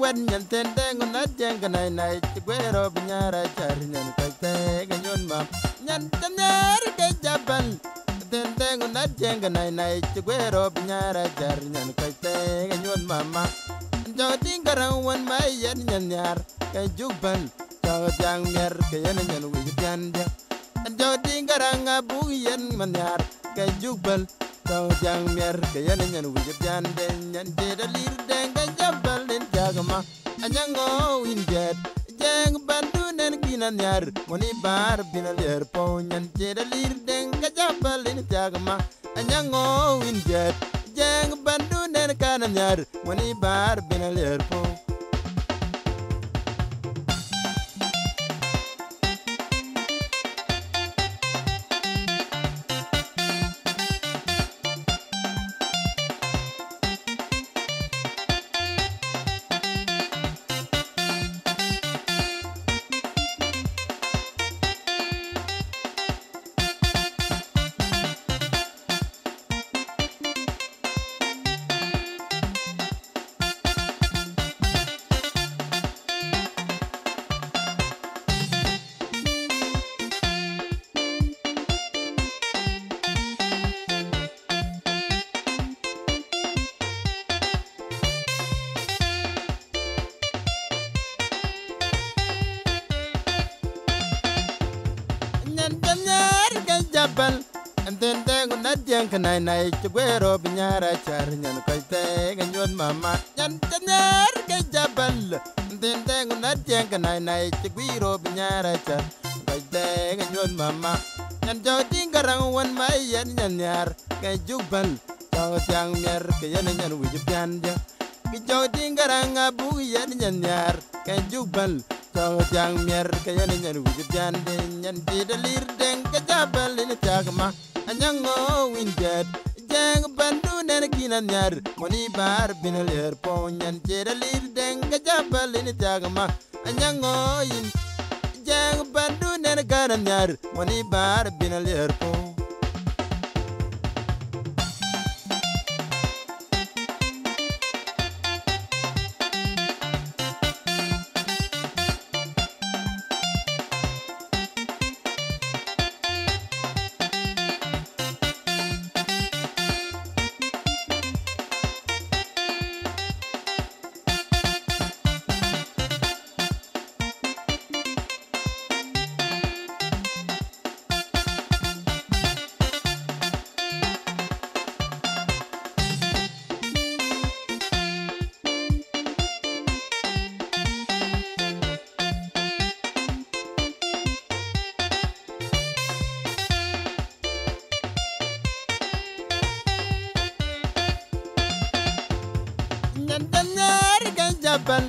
wen nyan ten deng na jeng kanai nai gwero binyara char nyan kai te ganyon ma nyan taner ke jabal ten deng na jeng kanai nai gwero binyara char nyan kai te ganyon mama jo tingaran wan mai yan nyan yar kai jubal jo jang mer ke yan nyan wi jande jo tingaran abu yan man yar kai jubal jo jang mer ke yan nyan wi jande nyan de dalir deng jabal den jagama anyango winjet jeng bandu nen kinan yar moni bar binal yer po nyan de dalir deng jabal den jagama anyango winjet jeng bandu nen kanan yar moni bar binal yer po jabal enten tengu nadjang kanai nai chugwero binyara char nyan kai te ganyon mama nyan tener ke jabal enten tengu nadjang kanai nai chugwero binyara char kai te ganyon mama nyan jo tingarang wan mai yan nyan yar kai jubal jo jang mer ke yan nyan wi jande ki jo tingarang abu yan nyan yar kai jubal jo jang mer ke yan nyan wi jande nyan ti dalir deng ke jabal ni chagma anyango winjet jeng bandu nen kinan yar moni bar binal yer po nyan ti dalir deng ke jabal ni chagma anyango yin jeng bandu nen kanan yar moni bar binal yer po jabal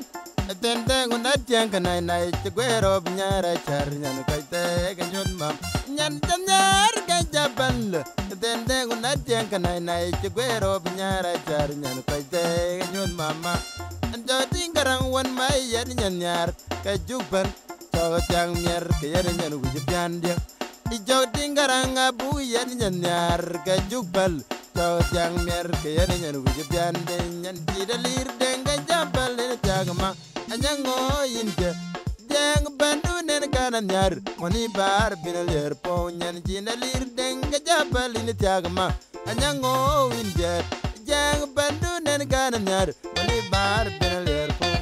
ten tengu nadjang kanai nai chugwero binyara char nyan kai te ganyon mam nyan tener ke jabal ten tengu nadjang kanai nai chugwero binyara char nyan kai te ganyon mama ando tingarang wan mai yan nyan yar kai jubal jo jang mer ke yan nyan wi jande ijo tingarang abu yan nyan yar kai jubal jo jang mer ke yan nyan wi jande nyan ti dalir deng jabal ni jagma anyango yinde jeng bandu nen kanan yar moni bar binal yer po nyan jinalir deng jabal ni jagma anyango yinde jeng bandu nen kanan yar moni bar binal yer po